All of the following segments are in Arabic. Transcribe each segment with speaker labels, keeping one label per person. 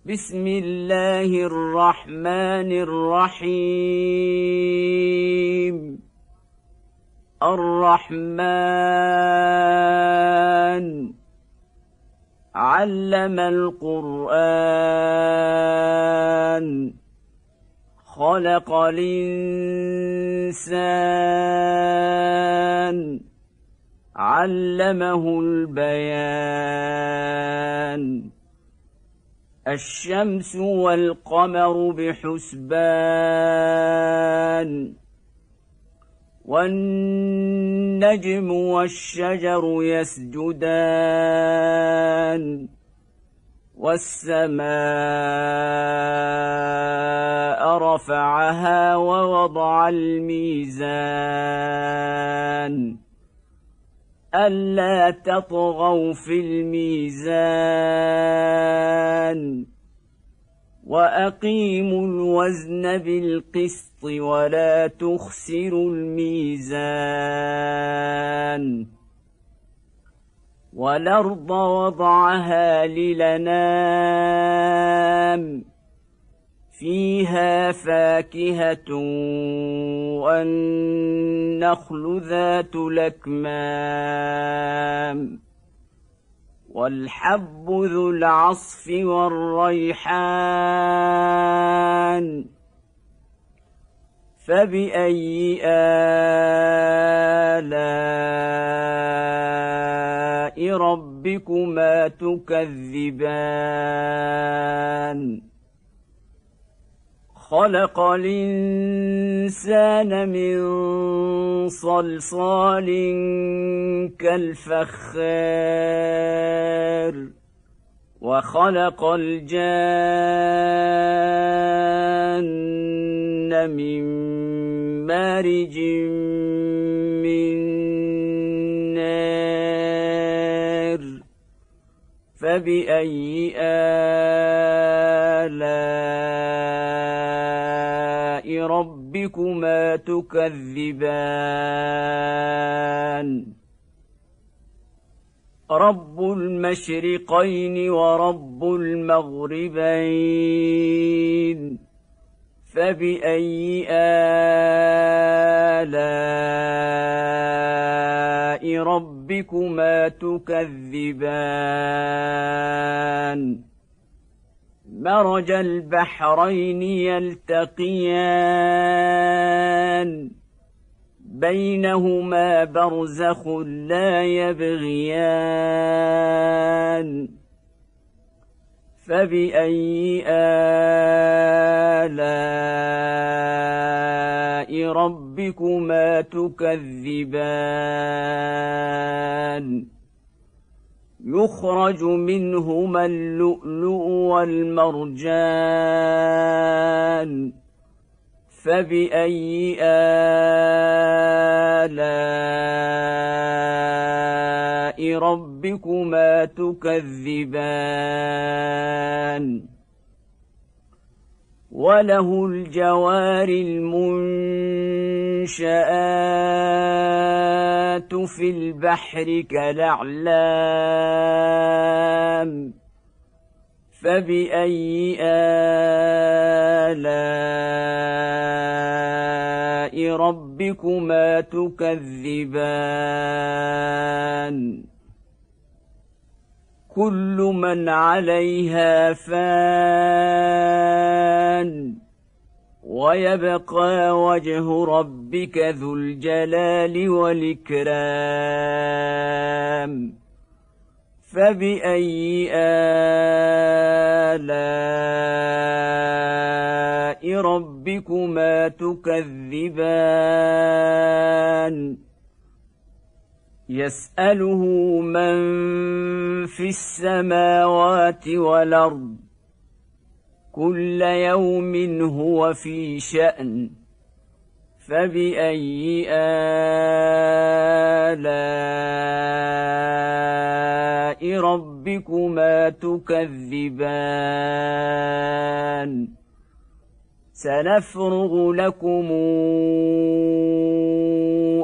Speaker 1: بسم الله الرحمن الرحيم. الرحمن علم القرآن خلق الإنسان علمه البيان. الشمس والقمر بحسبان والنجم والشجر يسجدان والسماء رفعها ووضع الميزان ألا تطغوا في الميزان وأقيموا الوزن بالقسط ولا تخسروا الميزان. والأرض وضعها للأنام فيها فاكهة والنخل ذات الأكمام والحب ذو العصف والريحان. فبأي آلاء ربكما تكذبان؟ خلق الإنسان من صلصال كالفخار وخلق الجان من مارج من نار. فبأي آلاء ربكما تكذبان؟ رب المشرقين ورب المغربين. فبأي آلاء ربكما تكذبان؟ مرج البحرين يلتقيان بينهما برزخ لا يبغيان. فبأي آلاء ربكما تكذبان؟ يخرج منهما اللؤلؤ والمرجان. فبأي آلاء ربكما تكذبان؟ وله الجوار المنشآت في البحر كالأعلام. فبأي آلاء ربكما تكذبان؟ كل من عليها فان ويبقى وجه ربك ذو الجلال والإكرام. فبأي آلاء ربكما تكذبان؟ يسأله من في السماوات والأرض كل يوم هو في شأن. فبأي آلاء ربكما تكذبان؟ سنفرغ لكم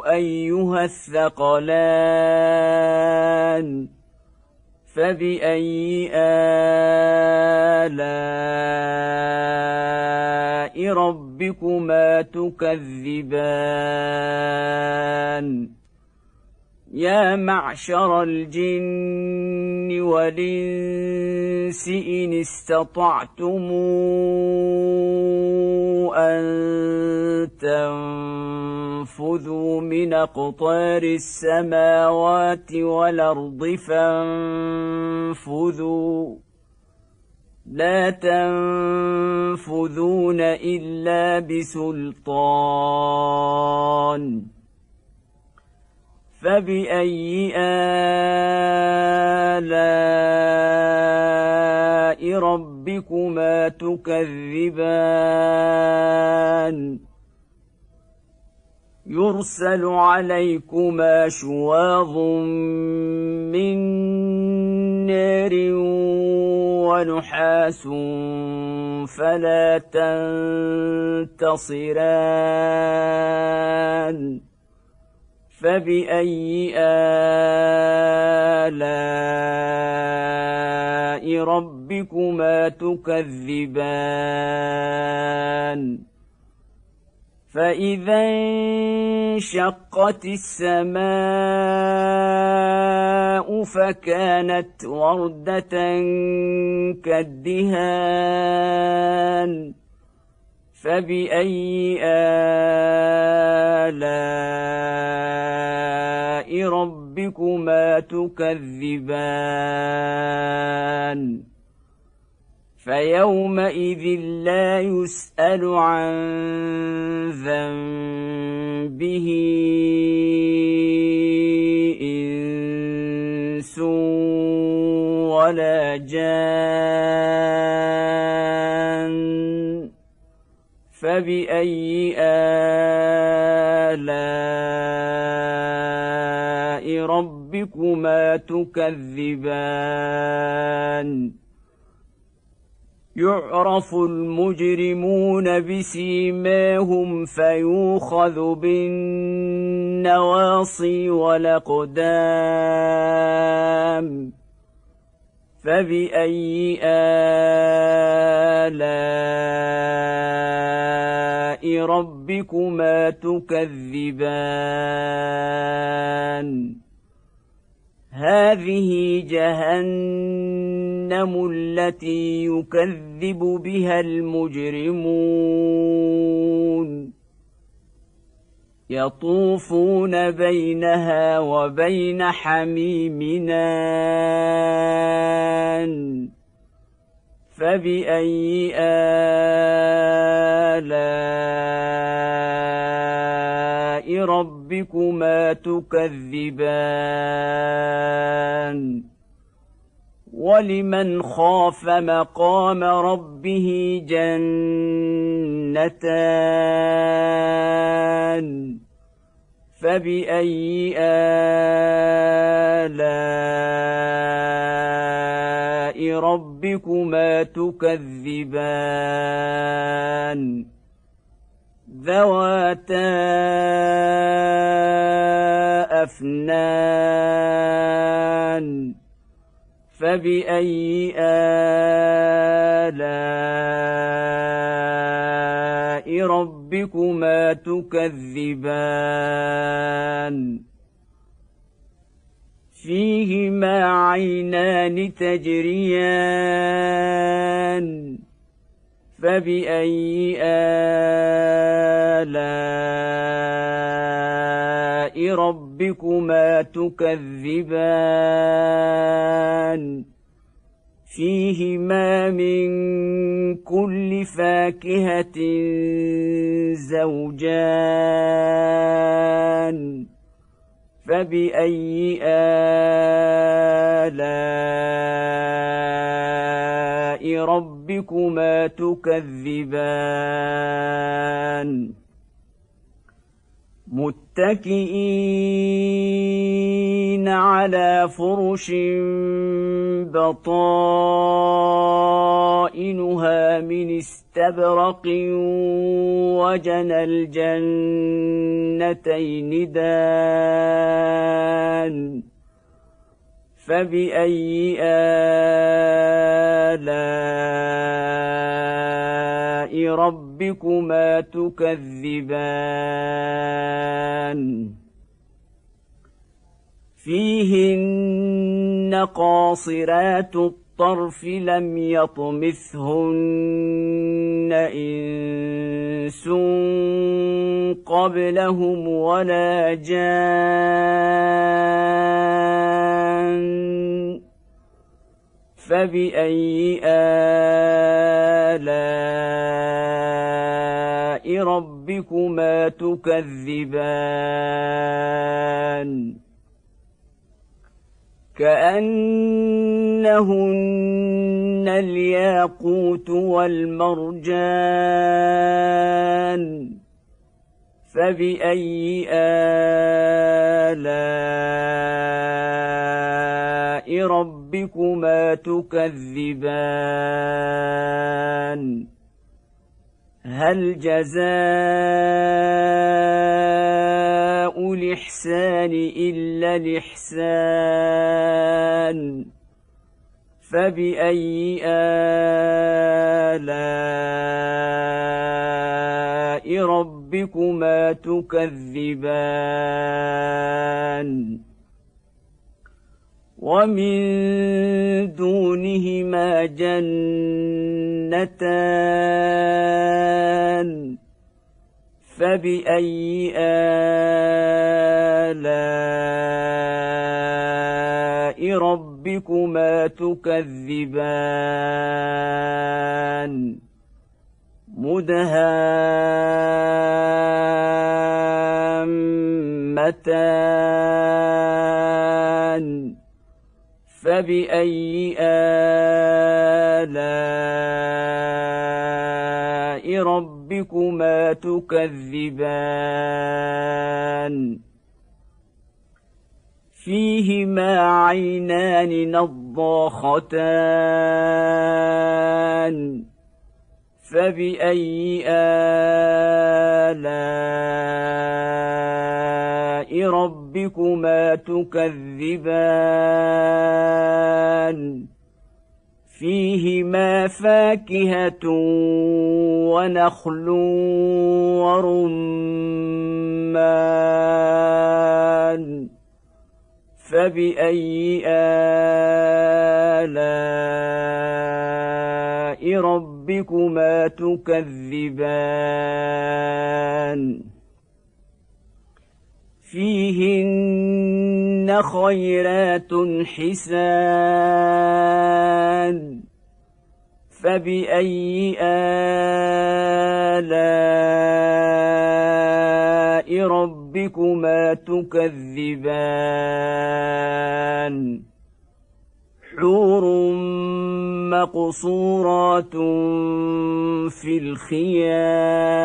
Speaker 1: أيها الثقلان. فبأي آلاء ربكما تكذبان يا معشر الجن والإنس إن استطعتم أن تنفذوا من أقطار السماوات والأرض فانفذوا لا تنفذون إلا بسلطان فبأي آلاء ربكما تكذبان يرسل عليكما شواظ من نار ونحاس فلا تنتصران فبأي آلاء ربكما تكذبان فإذا انشقت السماء فكانت وردة كالدهان فبأي آلاء ربكما تكذبان فيومئذ لا يسأل عن ذنبه إنس ولا جان فبأي آلاء ربكما تكذبان يعرف المجرمون بسيماهم فيوخذ بالنواصي والأقدام فبأي آلاء ربكما تكذبان هذه جهنم التي يكذب بها المجرمون يطوفون بينها وبين حميم آن فبأي آلاء ربكما تكذبان ولمن خاف مقام ربه جنتان فبأي آلاء ربكما تكذبان ذواتا أفنان فبأي آلاء ربكما تكذبان فيهما عينان تجريان فبأي آلاء ربكما تكذبان فيهما من كل فاكهة زوجان فبأي آلاء ربكما تكذبان متكئين على فرش بطائنها من استبرق وجنى الجنتين دان فبأي آلاء آلاء ربكما تكذبان فيهن قاصرات الطرف لم يطمثهن إنس قبلهم ولا جان فبأي آلاء ربكما تكذبان كأنهن الياقوت والمرجان فبأي آلاء ربكما تكذبان هل جزاء الإحسان إلا الإحسان فبأي آلاء ربكما تكذبان ومن دونهما جنتان فبأي آلاء ربكما تكذبان مدهامتان فبأي آلاء ربكما تكذبان فيهما عينان نضاختان فبأي آلاء ربكما تكذبان فيهما فاكهة ونخل ورمان فبأي آلاء ربكما تكذبان فيهن خيرات حسان فبأي آلاء ربكما تكذبان حور مقصورات في الخيام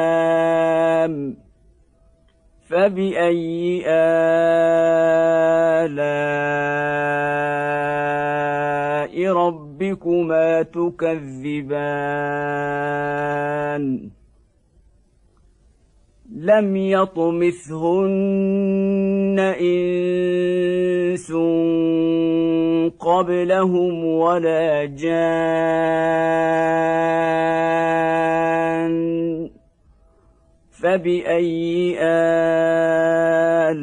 Speaker 1: فبأي آلاء ربكما تكذبان لم يطمثهن إنس قبلهم ولا جان فبأي آلاء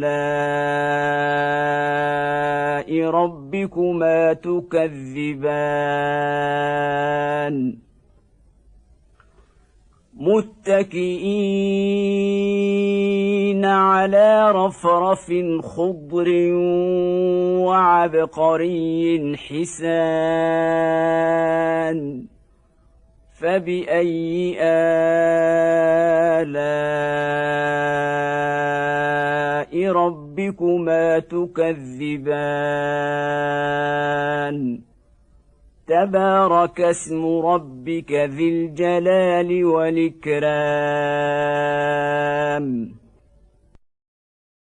Speaker 1: ربكما تكذبان متكئين على رفرف خضر وعبقري حسان فبأي آلاء ربكما تكذبان تبارك اسم ربك ذي الجلال والإكرام